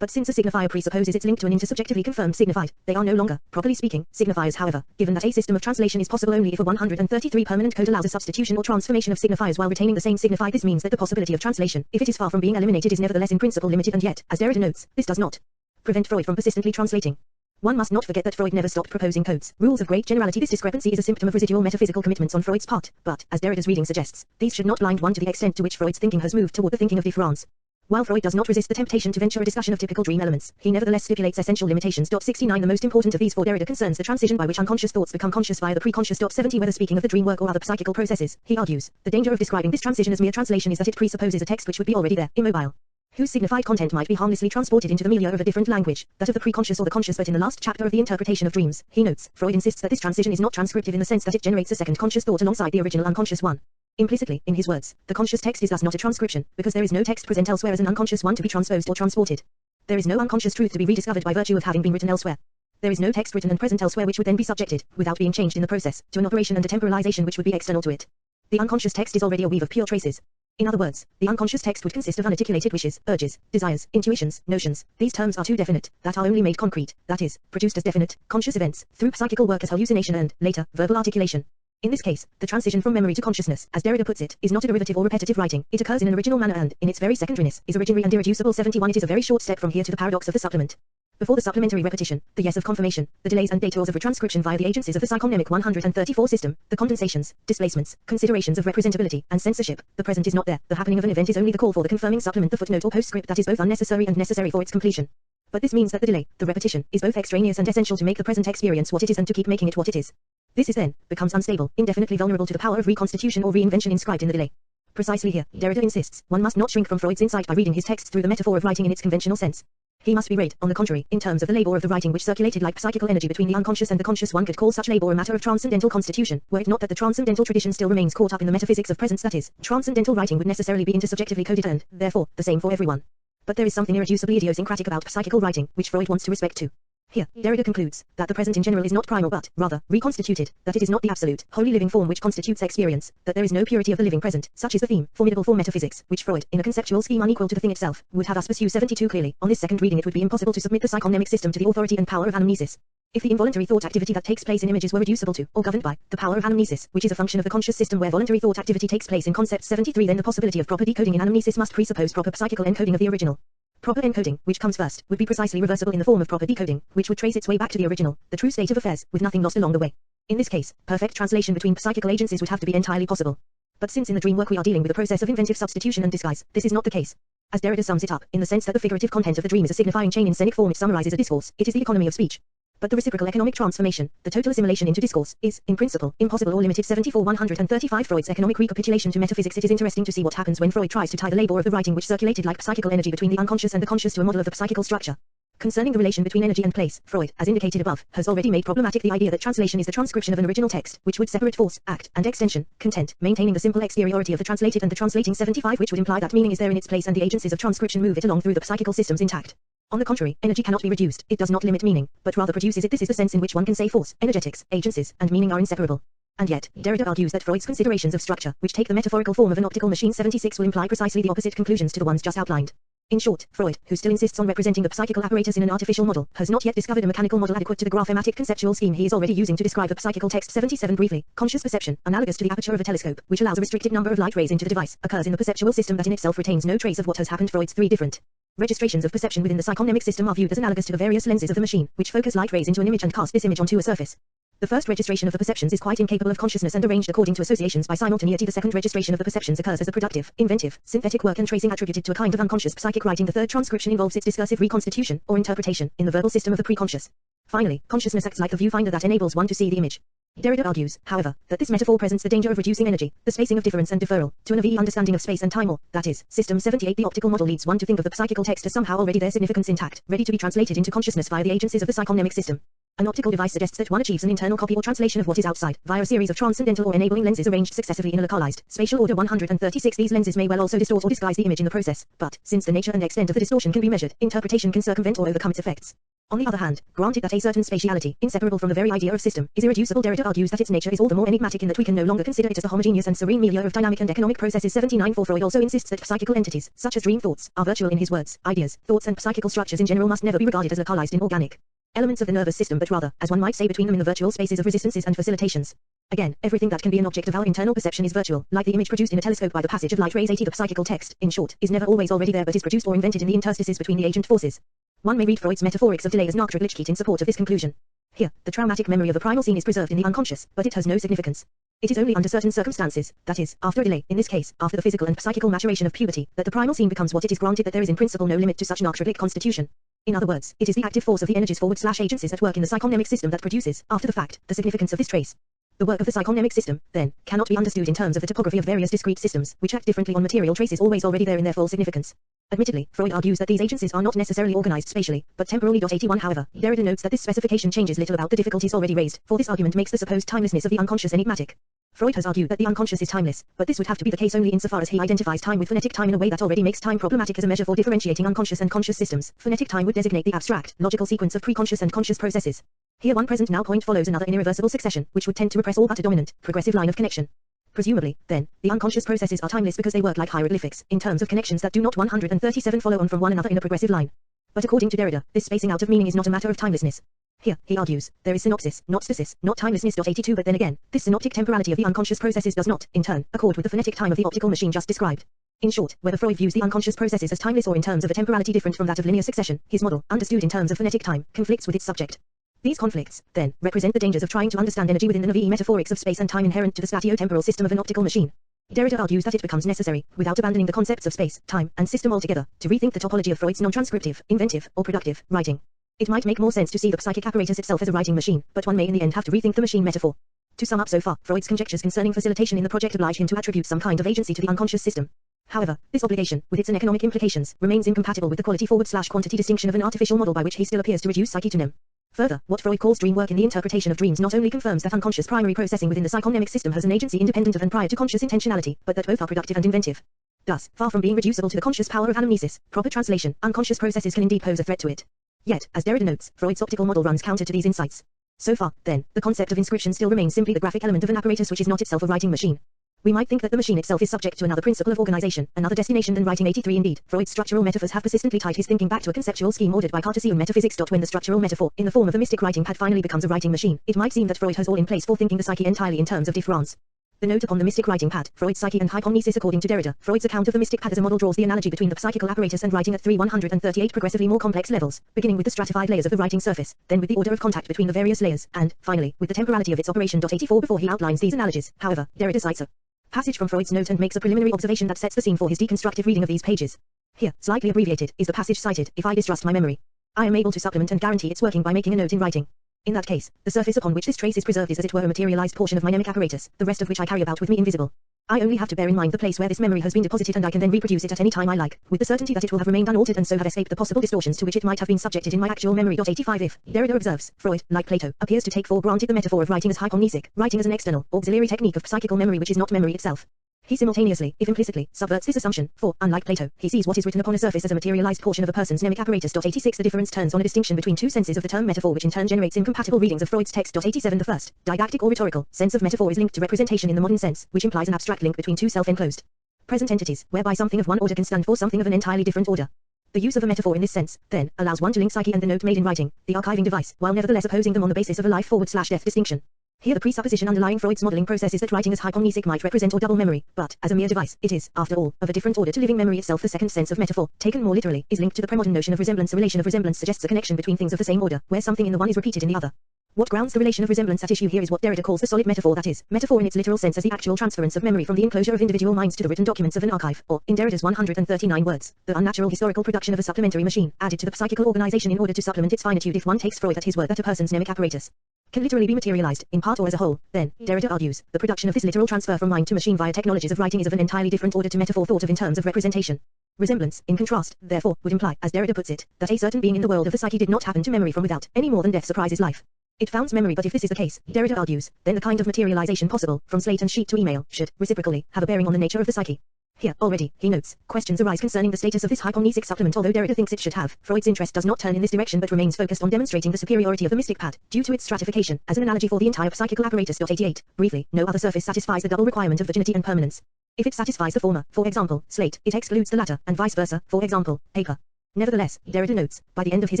Speaker 1: But since a signifier presupposes its link to an intersubjectively confirmed signified, they are no longer, properly speaking, signifiers. However, given that a system of translation is possible only if a 133 permanent code allows a substitution or transformation of signifiers while retaining the same signified, this means that the possibility of translation, if it is far from being eliminated, is nevertheless in principle limited, and yet, as Derrida notes, this does not prevent Freud from persistently translating. One must not forget that Freud never stopped proposing codes, rules of great generality. This discrepancy is a symptom of residual metaphysical commitments on Freud's part, but, as Derrida's reading suggests, these should not blind one to the extent to which Freud's thinking has moved toward the thinking of difference. While Freud does not resist the temptation to venture a discussion of typical dream elements, he nevertheless stipulates essential limitations. 69. The most important of these for Derrida concerns the transition by which unconscious thoughts become conscious via the preconscious. 70. Whether speaking of the dream work or other psychical processes, he argues, the danger of describing this transition as mere translation is that it presupposes a text which would be already there, immobile, whose signified content might be harmlessly transported into the milieu of a different language, that of the preconscious or the conscious. But in the last chapter of the interpretation of dreams, he notes, Freud insists that this transition is not transcriptive in the sense that it generates a second conscious thought alongside the original unconscious one. Implicitly, in his words, the conscious text is thus not a transcription, because there is no text present elsewhere as an unconscious one to be transposed or transported. There is no unconscious truth to be rediscovered by virtue of having been written elsewhere. There is no text written and present elsewhere which would then be subjected, without being changed in the process, to an operation and a temporalization which would be external to it. The unconscious text is already a weave of pure traces. In other words, the unconscious text would consist of unarticulated wishes, urges, desires, intuitions, notions. These terms are too definite, that are only made concrete, that is, produced as definite, conscious events, through psychical work as hallucination and, later, verbal articulation. In this case, the transition from memory to consciousness, as Derrida puts it, is not a derivative or repetitive writing. It occurs in an original manner and, in its very secondariness, is originary and irreducible. 71. It is a very short step from here to the paradox of the supplement. Before the supplementary repetition, the yes of confirmation, the delays and detours of retranscription via the agencies of the psychonemic 134 system, the condensations, displacements, considerations of representability, and censorship, the present is not there. The happening of an event is only the call for the confirming supplement, the footnote or postscript that is both unnecessary and necessary for its completion. But this means that the delay, the repetition, is both extraneous and essential to make the present experience what it is and to keep making it what it is. This is then, becomes unstable, indefinitely vulnerable to the power of reconstitution or reinvention inscribed in the delay. Precisely here, Derrida insists, one must not shrink from Freud's insight by reading his texts through the metaphor of writing in its conventional sense. He must be read, on the contrary, in terms of the labor of the writing which circulated like psychical energy between the unconscious and the conscious. One could call such labor a matter of transcendental constitution, were it not that the transcendental tradition still remains caught up in the metaphysics of presence. That is, transcendental writing would necessarily be intersubjectively coded and, therefore, the same for everyone. But there is something irreducibly idiosyncratic about psychical writing, which Freud wants to respect too. Here, Derrida concludes that the present in general is not primal but, rather, reconstituted, that it is not the absolute, wholly living form which constitutes experience, that there is no purity of the living present, such is the theme, formidable for metaphysics, which Freud, in a conceptual scheme unequal to the thing itself, would have us pursue 72 clearly. On this second reading it would be impossible to submit the psychonemic system to the authority and power of anamnesis. If the involuntary thought activity that takes place in images were reducible to, or governed by, the power of anamnesis, which is a function of the conscious system where voluntary thought activity takes place in concept 73, then the possibility of proper decoding in anamnesis must presuppose proper psychical encoding of the original. Proper encoding, which comes first, would be precisely reversible in the form of proper decoding, which would trace its way back to the original, the true state of affairs, with nothing lost along the way. In this case, perfect translation between psychical agencies would have to be entirely possible. But since in the dream work we are dealing with a process of inventive substitution and disguise, this is not the case. As Derrida sums it up, in the sense that the figurative content of the dream is a signifying chain in scenic form, it summarizes a discourse, it is the economy of speech. But the reciprocal economic transformation, the total assimilation into discourse, is, in principle, impossible or limited. 74-135 Freud's economic recapitulation to metaphysics. It is interesting to see what happens when Freud tries to tie the labor of the writing which circulated like psychical energy between the unconscious and the conscious to a model of the psychical structure. Concerning the relation between energy and place, Freud, as indicated above, has already made problematic the idea that translation is the transcription of an original text, which would separate force, act, and extension, content, maintaining the simple exteriority of the translated and the translating 75, which would imply that meaning is there in its place and the agencies of transcription move it along through the psychical systems intact. On the contrary, energy cannot be reduced, it does not limit meaning, but rather produces it. This is the sense in which one can say force, energetics, agencies, and meaning are inseparable. And yet, Derrida argues that Freud's considerations of structure, which take the metaphorical form of an optical machine 76, will imply precisely the opposite conclusions to the ones just outlined. In short, Freud, who still insists on representing the psychical apparatus in an artificial model, has not yet discovered a mechanical model adequate to the graphematic conceptual scheme he is already using to describe the psychical text. 77 Briefly, conscious perception, analogous to the aperture of a telescope, which allows a restricted number of light rays into the device, occurs in the perceptual system that in itself retains no trace of what has happened. Freud's three different registrations of perception within the psychonemic system are viewed as analogous to the various lenses of the machine, which focus light rays into an image and cast this image onto a surface. The first registration of the perceptions is quite incapable of consciousness and arranged according to associations by simultaneity. The second registration of the perceptions occurs as the productive, inventive, synthetic work and tracing attributed to a kind of unconscious psychic writing. The third transcription involves its discursive reconstitution, or interpretation, in the verbal system of the preconscious. Finally, consciousness acts like the viewfinder that enables one to see the image. Derrida argues, however, that this metaphor presents the danger of reducing energy, the spacing of difference and deferral, to an AVE understanding of space and time, or, that is, System 78. The optical model leads one to think of the psychical text as somehow already their significance intact, ready to be translated into consciousness via the agencies of the psychonemic system. An optical device suggests that one achieves an internal copy or translation of what is outside, via a series of transcendental or enabling lenses arranged successively in a localized, spatial order. 136 These lenses may well also distort or disguise the image in the process, but, since the nature and extent of the distortion can be measured, interpretation can circumvent or overcome its effects. On the other hand, granted that a certain spatiality, inseparable from the very idea of system, is irreducible, Derrida argues that its nature is all the more enigmatic in that we can no longer consider it as a homogeneous and serene milieu of dynamic and economic processes. 79 For Freud also insists that psychical entities, such as dream thoughts, are virtual in his words. Ideas, thoughts and psychical structures in general must never be regarded as localized in organic elements of the nervous system, but rather, as one might say, between them in the virtual spaces of resistances and facilitations. Again, everything that can be an object of our internal perception is virtual, like the image produced in a telescope by the passage of light rays. 80 The psychical text, in short, is never always already there but is produced or invented in the interstices between the agent forces. One may read Freud's metaphorics of delay as Nachtraglichkeit in support of this conclusion. Here, the traumatic memory of the primal scene is preserved in the unconscious, but it has no significance. It is only under certain circumstances, that is, after a delay, in this case, after the physical and psychical maturation of puberty, that the primal scene becomes what it is. Granted that there is in principle no limit to such Nachtraglich constitution. In other words, it is the active force of the energies forward/agencies at work in the psychonemic system that produces, after the fact, the significance of this trace. The work of the psychonemic system, then, cannot be understood in terms of the topography of various discrete systems, which act differently on material traces always already there in their full significance. Admittedly, Freud argues that these agencies are not necessarily organized spatially, but temporally. 81 However, Derrida notes that this specification changes little about the difficulties already raised, for this argument makes the supposed timelessness of the unconscious enigmatic. Freud has argued that the unconscious is timeless, but this would have to be the case only insofar as he identifies time with phonetic time in a way that already makes time problematic as a measure for differentiating unconscious and conscious systems. Phonetic time would designate the abstract, logical sequence of preconscious and conscious processes. Here one present now point follows another in irreversible succession, which would tend to repress all but a dominant, progressive line of connection. Presumably, then, the unconscious processes are timeless because they work like hieroglyphics, in terms of connections that do not 137 follow on from one another in a progressive line. But according to Derrida, this spacing out of meaning is not a matter of timelessness. Here, he argues, there is synopsis, not stasis, not timelessness. 82 But then again, this synoptic temporality of the unconscious processes does not, in turn, accord with the phonetic time of the optical machine just described. In short, whether Freud views the unconscious processes as timeless or in terms of a temporality different from that of linear succession, his model, understood in terms of phonetic time, conflicts with its subject. These conflicts, then, represent the dangers of trying to understand energy within the Navi metaphorics of space and time inherent to the spatio-temporal system of an optical machine. Derrida argues that it becomes necessary, without abandoning the concepts of space, time, and system altogether, to rethink the topology of Freud's non-transcriptive, inventive, or productive writing. It might make more sense to see the psychic apparatus itself as a writing machine, but one may in the end have to rethink the machine metaphor. To sum up so far, Freud's conjectures concerning facilitation in the project oblige him to attribute some kind of agency to the unconscious system. However, this obligation, with its economic implications, remains incompatible with the quality/quantity distinction of an artificial model by which he still appears to reduce psyche to nim. Further, what Freud calls dream work in the interpretation of dreams not only confirms that unconscious primary processing within the psychonemic system has an agency independent of and prior to conscious intentionality, but that both are productive and inventive. Thus, far from being reducible to the conscious power of anamnesis, proper translation, unconscious processes can indeed pose a threat to it. Yet, as Derrida notes, Freud's optical model runs counter to these insights. So far, then, the concept of inscription still remains simply the graphic element of an apparatus which is not itself a writing machine. We might think that the machine itself is subject to another principle of organization, another destination than writing. 83 Indeed, Freud's structural metaphors have persistently tied his thinking back to a conceptual scheme ordered by Cartesian metaphysics. When the structural metaphor, in the form of a mystic writing pad, finally becomes a writing machine, it might seem that Freud has all in place for thinking the psyche entirely in terms of difference. The note upon the mystic writing pad, Freud's psyche and hypomnesis. According to Derrida, Freud's account of the mystic pad as a model draws the analogy between the psychical apparatus and writing at 138 progressively more complex levels, beginning with the stratified layers of the writing surface, then with the order of contact between the various layers, and, finally, with the temporality of its operation. 84 Before he outlines these analogies, however, Derrida cites a passage from Freud's note and makes a preliminary observation that sets the scene for his deconstructive reading of these pages. Here, slightly abbreviated, is the passage cited: if I distrust my memory, I am able to supplement and guarantee its working by making a note in writing. In that case, the surface upon which this trace is preserved is as it were a materialized portion of my mnemic apparatus, the rest of which I carry about with me invisible. I only have to bear in mind the place where this memory has been deposited, and I can then reproduce it at any time I like, with the certainty that it will have remained unaltered and so have escaped the possible distortions to which it might have been subjected in my actual memory. 85 If, Derrida observes, Freud, like Plato, appears to take for granted the metaphor of writing as hypomnesic, writing as an external, auxiliary technique of psychical memory which is not memory itself. He simultaneously, if implicitly, subverts this assumption, for, unlike Plato, he sees what is written upon a surface as a materialized portion of a person's mnemic apparatus. 86 The difference turns on a distinction between two senses of the term metaphor, which in turn generates incompatible readings of Freud's text. 87 The first, didactic or rhetorical, sense of metaphor is linked to representation in the modern sense, which implies an abstract link between two self-enclosed present entities, whereby something of one order can stand for something of an entirely different order. The use of a metaphor in this sense, then, allows one to link psyche and the note made in writing, the archiving device, while nevertheless opposing them on the basis of a life/death distinction. Here the presupposition underlying Freud's modeling process is that writing as hypomnesic might represent or double memory, but, as a mere device, it is, after all, of a different order to living memory itself. The second sense of metaphor, taken more literally, is linked to the premodern notion of resemblance. A relation of resemblance suggests a connection between things of the same order, where something in the one is repeated in the other. What grounds the relation of resemblance at issue here is what Derrida calls the solid metaphor, that is, metaphor in its literal sense as the actual transference of memory from the enclosure of individual minds to the written documents of an archive, or, in Derrida's 139 words, the unnatural historical production of a supplementary machine, added to the psychical organization in order to supplement its finitude. If one takes Freud at his word that a person's mnemic apparatus can literally be materialized, in part or as a whole, then, Derrida argues, the production of this literal transfer from mind to machine via technologies of writing is of an entirely different order to metaphor thought of in terms of representation. Resemblance, in contrast, therefore, would imply, as Derrida puts it, that a certain being in the world of the psyche did not happen to memory from without, any more than death surprises life. It founds memory, but if this is the case, Derrida argues, then the kind of materialization possible, from slate and sheet to email, should, reciprocally, have a bearing on the nature of the psyche. Here, already, he notes, questions arise concerning the status of this hypomnesic supplement. Although Derrida thinks it should have, Freud's interest does not turn in this direction but remains focused on demonstrating the superiority of the mystic pad, due to its stratification, as an analogy for the entire psychical apparatus. 88. Briefly, no other surface satisfies the double requirement of virginity and permanence. If it satisfies the former, for example, slate, it excludes the latter, and vice versa, for example, paper. Nevertheless, Derrida notes, by the end of his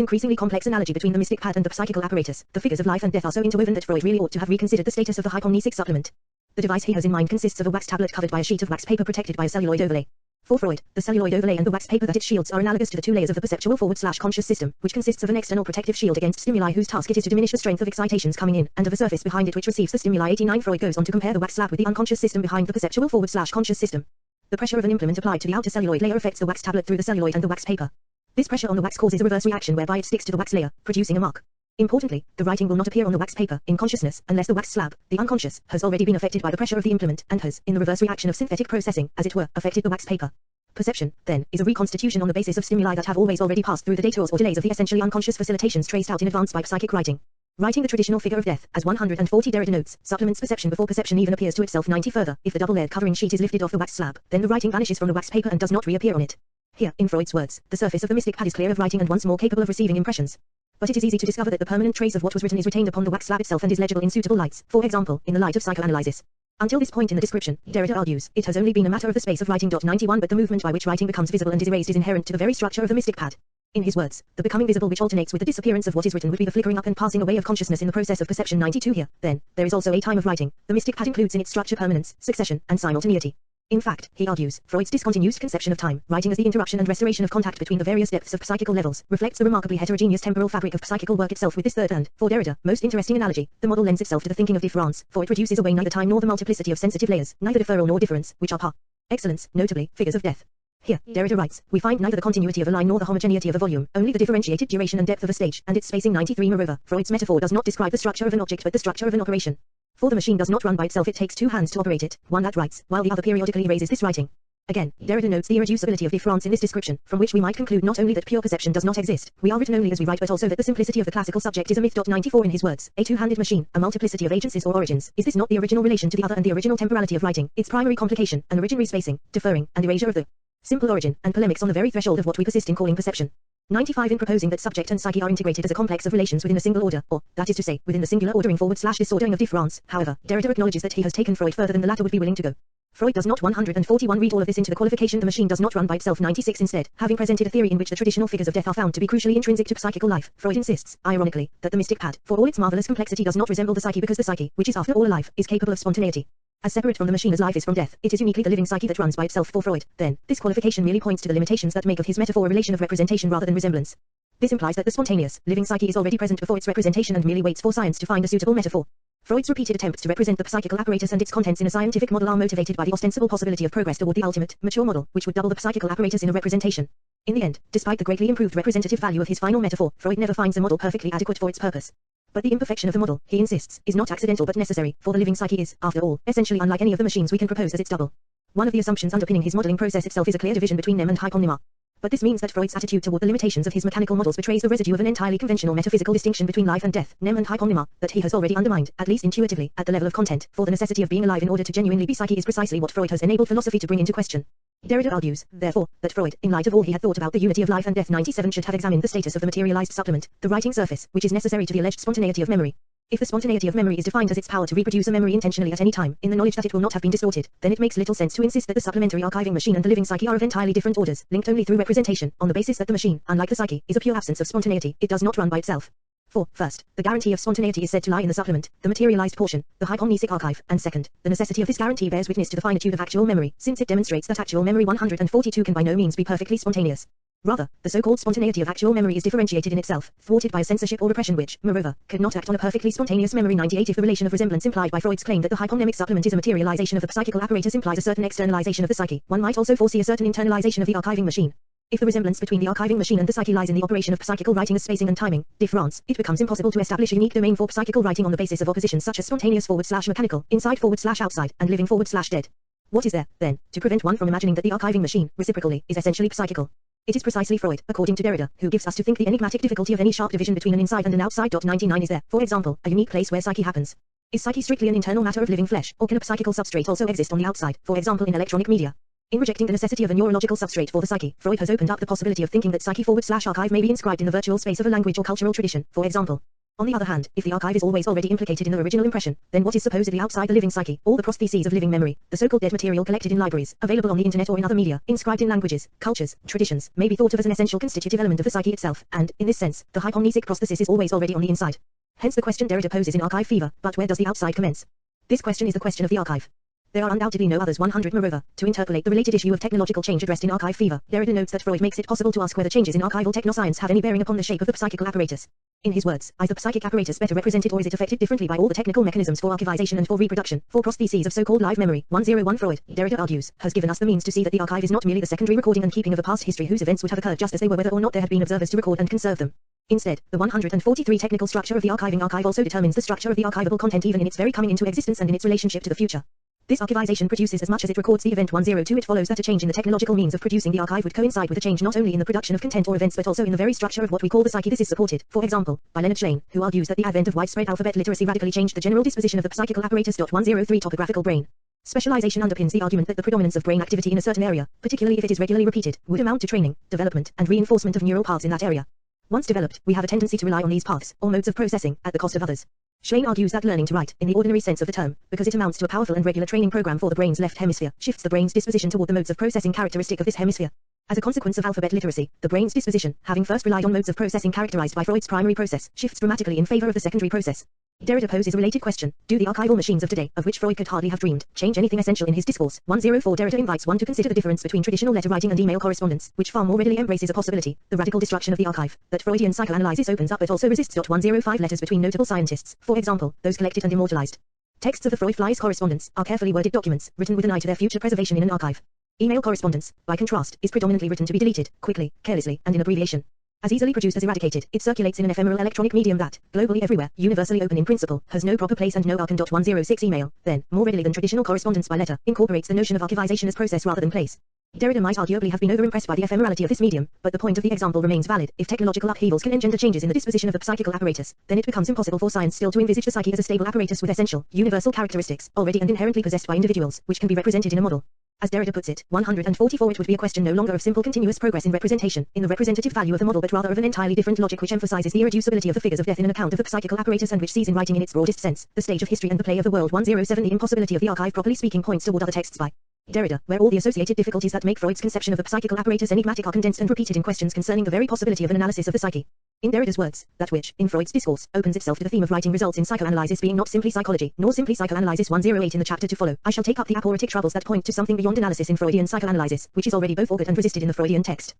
Speaker 1: increasingly complex analogy between the mystic pad and the psychical apparatus, the figures of life and death are so interwoven that Freud really ought to have reconsidered the status of the hypomnesic supplement. The device he has in mind consists of a wax tablet covered by a sheet of wax paper protected by a celluloid overlay. For Freud, the celluloid overlay and the wax paper that it shields are analogous to the two layers of the perceptual/conscious system, which consists of an external protective shield against stimuli whose task it is to diminish the strength of excitations coming in, and of a surface behind it which receives the stimuli. 89 Freud goes on to compare the wax slab with the unconscious system behind the perceptual/conscious system. The pressure of an implement applied to the outer celluloid layer affects the wax tablet through the celluloid and the wax paper. This pressure on the wax causes a reverse reaction whereby it sticks to the wax layer, producing a mark. Importantly, the writing will not appear on the wax paper, in consciousness, unless the wax slab, the unconscious, has already been affected by the pressure of the implement, and has, in the reverse reaction of synthetic processing, as it were, affected the wax paper. Perception, then, is a reconstitution on the basis of stimuli that have always already passed through the detours or delays of the essentially unconscious facilitations traced out in advance by psychic writing. Writing the traditional figure of death, as 140 Derrida notes, supplements perception before perception even appears to itself. 90 Further, if the double-layered covering sheet is lifted off the wax slab, then the writing vanishes from the wax paper and does not reappear on it. Here, in Freud's words, the surface of the mystic pad is clear of writing and once more capable of receiving impressions. But it is easy to discover that the permanent trace of what was written is retained upon the wax slab itself and is legible in suitable lights, for example, in the light of psychoanalysis. Until this point in the description, Derrida argues, it has only been a matter of the space of writing. 91 But the movement by which writing becomes visible and is erased is inherent to the very structure of the mystic pad. In his words, the becoming visible which alternates with the disappearance of what is written would be the flickering up and passing away of consciousness in the process of perception. 92 Here, then, there is also a time of writing. The mystic pad includes in its structure permanence, succession, and simultaneity. In fact, he argues, Freud's discontinued conception of time, writing as the interruption and restoration of contact between the various depths of psychical levels, reflects the remarkably heterogeneous temporal fabric of psychical work itself. With this third and, for Derrida, most interesting analogy, the model lends itself to the thinking of difference, for it reduces away neither time nor the multiplicity of sensitive layers, neither deferral nor difference, which are par excellence, notably, figures of death. Here, Derrida writes, we find neither the continuity of a line nor the homogeneity of a volume, only the differentiated duration and depth of a stage, and its spacing. 93 Moreover, Freud's metaphor does not describe the structure of an object but the structure of an operation. For the machine does not run by itself, it takes two hands to operate it, one that writes, while the other periodically erases this writing. Again, Derrida notes the irreducibility of difference in this description, from which we might conclude not only that pure perception does not exist, we are written only as we write, but also that the simplicity of the classical subject is a myth. 94 In his words, a two-handed machine, a multiplicity of agencies or origins, is this not the original relation to the other and the original temporality of writing, its primary complication, an origin respacing, deferring, and erasure of the simple origin, and polemics on the very threshold of what we persist in calling perception? 95 in proposing that subject and psyche are integrated as a complex of relations within a single order, or, that is to say, within the singular ordering/disordering of difference. However, Derrida acknowledges that he has taken Freud further than the latter would be willing to go. Freud does not 141 read all of this into the qualification the machine does not run by itself. 96 instead, having presented a theory in which the traditional figures of death are found to be crucially intrinsic to psychical life, Freud insists, ironically, that the mystic pad, for all its marvelous complexity, does not resemble the psyche because the psyche, which is after all alive, is capable of spontaneity. As separate from the machine as life is from death, it is uniquely the living psyche that runs by itself for Freud. Then, this qualification merely points to the limitations that make of his metaphor a relation of representation rather than resemblance. This implies that the spontaneous, living psyche is already present before its representation and merely waits for science to find a suitable metaphor. Freud's repeated attempts to represent the psychical apparatus and its contents in a scientific model are motivated by the ostensible possibility of progress toward the ultimate, mature model, which would double the psychical apparatus in a representation. In the end, despite the greatly improved representative value of his final metaphor, Freud never finds a model perfectly adequate for its purpose. But the imperfection of the model, he insists, is not accidental but necessary, for the living psyche is, after all, essentially unlike any of the machines we can propose as its double. One of the assumptions underpinning his modeling process itself is a clear division between nem and hypomnema. But this means that Freud's attitude toward the limitations of his mechanical models betrays the residue of an entirely conventional metaphysical distinction between life and death, nem and hypomnema, that he has already undermined, at least intuitively, at the level of content, for the necessity of being alive in order to genuinely be psyche is precisely what Freud has enabled philosophy to bring into question. Derrida argues, therefore, that Freud, in light of all he had thought about the unity of life and death 97 should have examined the status of the materialized supplement, the writing surface, which is necessary to the alleged spontaneity of memory. If the spontaneity of memory is defined as its power to reproduce a memory intentionally at any time, in the knowledge that it will not have been distorted, then it makes little sense to insist that the supplementary archiving machine and the living psyche are of entirely different orders, linked only through representation, on the basis that the machine, unlike the psyche, is a pure absence of spontaneity. It does not run by itself. For, first, the guarantee of spontaneity is said to lie in the supplement, the materialized portion, the hypomnesic archive, and second, the necessity of this guarantee bears witness to the finitude of actual memory, since it demonstrates that actual memory 142 can by no means be perfectly spontaneous. Rather, the so-called spontaneity of actual memory is differentiated in itself, thwarted by censorship or repression which, moreover, could not act on a perfectly spontaneous memory. 98 If the relation of resemblance implied by Freud's claim that the hypomnemic supplement is a materialization of the psychical apparatus implies a certain externalization of the psyche, one might also foresee a certain internalization of the archiving machine. If the resemblance between the archiving machine and the psyche lies in the operation of psychical writing as spacing and timing, difference, it becomes impossible to establish a unique domain for psychical writing on the basis of oppositions such as spontaneous /mechanical, inside /outside, and living /dead. What is there, then, to prevent one from imagining that the archiving machine, reciprocally, is essentially psychical? It is precisely Freud, according to Derrida, who gives us to think the enigmatic difficulty of any sharp division between an inside and an outside. 99 Is there, for example, a unique place where psyche happens? Is psyche strictly an internal matter of living flesh, or can a psychical substrate also exist on the outside, for example in electronic media? In rejecting the necessity of a neurological substrate for the psyche, Freud has opened up the possibility of thinking that psyche /archive may be inscribed in the virtual space of a language or cultural tradition, for example. On the other hand, if the archive is always already implicated in the original impression, then what is supposedly outside the living psyche, all the prostheses of living memory, the so-called dead material collected in libraries, available on the internet or in other media, inscribed in languages, cultures, traditions, may be thought of as an essential constitutive element of the psyche itself, and, in this sense, the hypomnesic prosthesis is always already on the inside. Hence the question Derrida poses in Archive Fever, but where does the outside commence? This question is the question of the archive. There are undoubtedly no others. 100 Moreover, to interpolate the related issue of technological change addressed in Archive Fever, Derrida notes that Freud makes it possible to ask whether changes in archival technoscience have any bearing upon the shape of the psychical apparatus. In his words, is the psychic apparatus better represented or is it affected differently by all the technical mechanisms for archivization and for reproduction, for prostheses of so-called live memory? 101 Freud, Derrida argues, has given us the means to see that the archive is not merely the secondary recording and keeping of a past history whose events would have occurred just as they were whether or not there had been observers to record and conserve them. Instead, the 143 technical structure of the archiving archive also determines the structure of the archivable content even in its very coming into existence and in its relationship to the future. This archivization produces as much as it records the event. 102 It follows that a change in the technological means of producing the archive would coincide with a change not only in the production of content or events but also in the very structure of what we call the psyche. This is supported, for example, by Leonard Schlein, who argues that the advent of widespread alphabet literacy radically changed the general disposition of the psychical apparatus. 103 Topographical brain. Specialization underpins the argument that the predominance of brain activity in a certain area, particularly if it is regularly repeated, would amount to training, development, and reinforcement of neural paths in that area. Once developed, we have a tendency to rely on these paths, or modes of processing, at the cost of others. Schlein argues that learning to write, in the ordinary sense of the term, because it amounts to a powerful and regular training program for the brain's left hemisphere, shifts the brain's disposition toward the modes of processing characteristic of this hemisphere. As a consequence of alphabet literacy, the brain's disposition, having first relied on modes of processing characterized by Freud's primary process, shifts dramatically in favor of the secondary process. Derrida poses a related question: do the archival machines of today, of which Freud could hardly have dreamed, change anything essential in his discourse? 104 Derrida invites one to consider the difference between traditional letter writing and email correspondence, which far more readily embraces a possibility, the radical destruction of the archive, that Freudian psychoanalysis opens up but also resists. 105 Letters between notable scientists, for example, those collected and immortalized. Texts of the Freud-Flies correspondence are carefully worded documents, written with an eye to their future preservation in an archive. Email correspondence, by contrast, is predominantly written to be deleted, quickly, carelessly, and in abbreviation. As easily produced as eradicated, it circulates in an ephemeral electronic medium that, globally everywhere, universally open in principle, has no proper place and no archon. 106 Email, then, more readily than traditional correspondence by letter, incorporates the notion of archivization as process rather than place. Derrida might arguably have been overimpressed by the ephemerality of this medium, but the point of the example remains valid. If technological upheavals can engender changes in the disposition of the psychical apparatus, then it becomes impossible for science still to envisage the psyche as a stable apparatus with essential, universal characteristics, already and inherently possessed by individuals, which can be represented in a model. As Derrida puts it, 144 it would be a question no longer of simple continuous progress in representation, in the representative value of the model, but rather of an entirely different logic which emphasizes the irreducibility of the figures of death in an account of the psychical apparatus and which sees in writing in its broadest sense, the stage of history and the play of the world. 107 The impossibility of the archive properly speaking points toward other texts by Derrida, where all the associated difficulties that make Freud's conception of the psychical apparatus enigmatic are condensed and repeated in questions concerning the very possibility of an analysis of the psyche. In Derrida's words, that which, in Freud's discourse, opens itself to the theme of writing results in psychoanalysis being not simply psychology, nor simply psychoanalysis. 108 In the chapter to follow, I shall take up the aporetic troubles that point to something beyond analysis in Freudian psychoanalysis, which is already both augured and resisted in the Freudian text.